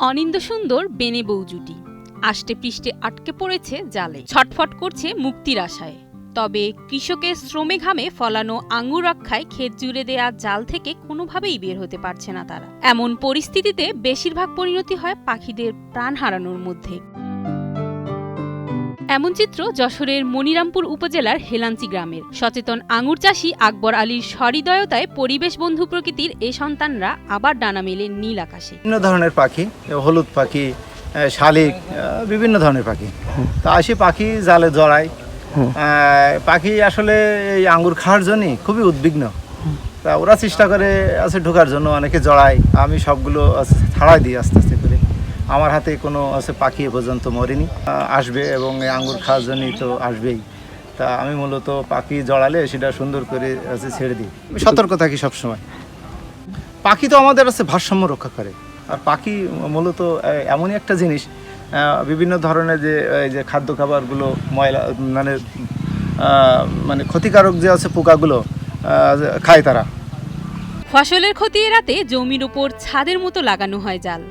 অনিন্দ সুন্দর বেনে বউ জুটি আষ্টে পৃষ্ঠে আটকে পড়েছে জালে, ছটফট করছে মুক্তির আশায়। তবে কৃষকের শ্রমে ঘামে ফলানো আঙুর রক্ষায় ক্ষেত জুড়ে দেয়া জাল থেকে কোনোভাবেই বের হতে পারছে না তারা। এমন পরিস্থিতিতে বেশিরভাগ পরিণতি হয় পাখিদের প্রাণ হারানোর মধ্যে। এমন চিত্র যশোরের মনিরামপুর উপজেলার হেলাঞ্চি গ্রামের। সচেতন আঙুর চাষী আকবর আলীর সহৃদয়তায় পরিবেশ বন্ধু প্রকৃতির এ সন্তানরা আবার ডানা মেলে নীল আকাশে। বিভিন্ন ধরনের পাখি, হলুদ পাখি, শালিক, বিভিন্ন ধরনের পাখি। তা আসি পাখি জালে জড়ায়। পাখি আসলে এই আঙ্গুর খাওয়ার জন্যই খুবই উদ্বিগ্ন। তা ওরা চেষ্টা করে আছে ঢোকার জন্য, অনেকে জড়ায়। আমি সবগুলো ছাড়াই দিই আস্তে আস্তে করে। আমার হাতে কোনো পাখি এ পর্যন্ত মরেনি। আসবে এবং এই আঙ্গুর খাওয়ার জন্যই তো আসবেই। তা আমি মূলত পাখি জড়ালে সেটা সুন্দর করে ছেড়ে দিই। সতর্ক থাকি সবসময়। পাখি তো আমাদের ভারসাম্য রক্ষা করে। আর পাখি মূলত এমনই একটা জিনিস, বিভিন্ন ধরনের যে খাদ্য খাবারগুলো ময়লা মানে ক্ষতিকারক যে পোকাগুলো খায় তারা। ফসলের ক্ষতি এড়াতে জমির উপর ছাদের মতো লাগানো হয় জাল।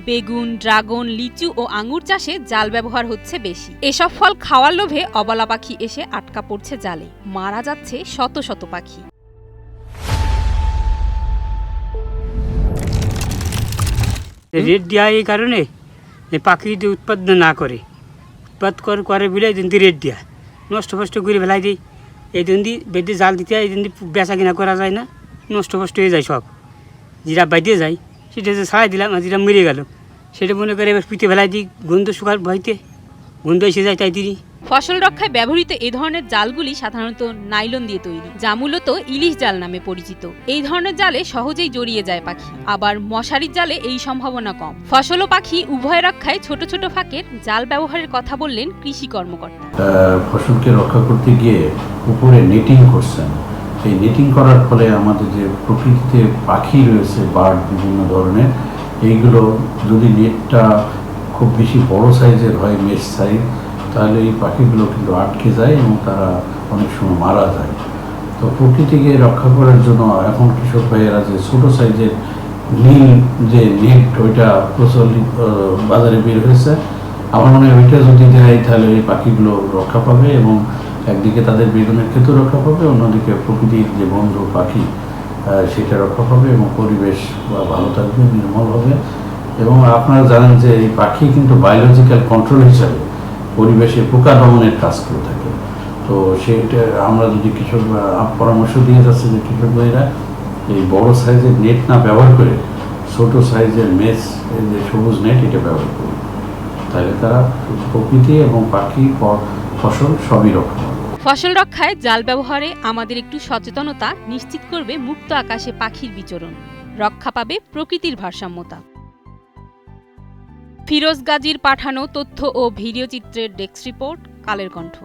বেগুন, ড্রাগন, লিচু ও আঙুর চাষে জাল ব্যবহার হচ্ছে বেশি। এসব ফল খাওয়ার লোভে অবলা পাখি এসে আটকা পড়ছে জালে, মারা যাচ্ছে শত শত পাখি। রেট দেওয়া এই কারণে পাখি যদি উৎপাদন না করে, করে বলে এই দিন রেট দেওয়া নষ্ট ফষ্ট করে ফেলাই দিই। এই দিন বেঁধে জাল দিতে হয়, এই দিন বেচা কিনা করা যায় না, নষ্ট ফষ্ট হয়ে যায় সব। যেটা বাইতে যায় সেটা যে ছাড়াই দিলাম, আর যেটা মরে গেল সেটা মনে করে এবার পিঠে ফেলাই দিই, গন্ধ শুকার ভয়তে গন্ধ এসে যায়, তাই দিই। ফসল রক্ষায় ব্যবহৃত এ ধরনের জালগুলি সাধারণত নাইলন দিয়ে তৈরি, যা মূলত ইলিশ জাল নামে পরিচিত। এই ধরনের জালে সহজেই জড়িয়ে যায় পাখি, আবার মশারির জালে এই সম্ভাবনা কম। ফসল ও পাখি উভয় রক্ষায় ছোট ছোট ফাঁকের জাল ব্যবহারের কথা বললেন কৃষি কর্মকর্তা। ফসলকে রক্ষা করতে গিয়ে উপরে নেটিং করছেন। এই নেটিং করার ফলে আমাদের যে প্রকৃতিতে পাখি রয়েছে, বার্ড বিভিন্ন ধরনের, এইগুলো যদি নেটটা খুব বেশি বড় সাইজের হয়, মেশ সাইজ, তাহলে এই পাখিগুলো কিন্তু আটকে যায় এবং তারা অনেক সময় মারা যায়। তো প্রকৃতিকে রক্ষা করার জন্য এখন কৃষক ভাইয়েরা যে ছোটো সাইজের নীল যে নেট, ওইটা প্রচলিত বাজারে বের হয়েছে। আমার মনে হয় ওইটা যদি দেয় তাহলে এই পাখিগুলো রক্ষা পাবে এবং একদিকে তাদের বেগুনের ক্ষেত্রে রক্ষা পাবে, অন্যদিকে প্রকৃতির যে বন্ধু পাখি সেটা রক্ষা পাবে এবং পরিবেশ ভালো থাকবে, নির্মল হবে। এবং আপনারা জানেন যে এই পাখি কিন্তু বায়োলজিক্যাল কন্ট্রোল হিসাবে পরিবেশে পোকা দমনের কাজ করে থাকে। তো সেটা আমরা যদি কৃষক পরামর্শ দিয়ে যাচ্ছে যে কৃষক ভাইরা এই বড় সাইজের নেট না ব্যবহার করে ছোটো সাইজের মেস, যে সবুজ নেট, এটা ব্যবহার করবে, তাহলে তারা প্রকৃতি এবং পাখি ফসল সবই রক্ষা করবে। ফসল রক্ষায় জাল ব্যবহারে আমাদের একটু সচেতনতা নিশ্চিত করবে মুক্ত আকাশে পাখির বিচরণ, রক্ষা পাবে প্রকৃতির ভারসাম্যতা। ফিরোজ গাজীর পাঠানো তথ্য ও ভিডিও চিত্রের ডেস্ক রিপোর্ট, কালের কণ্ঠ।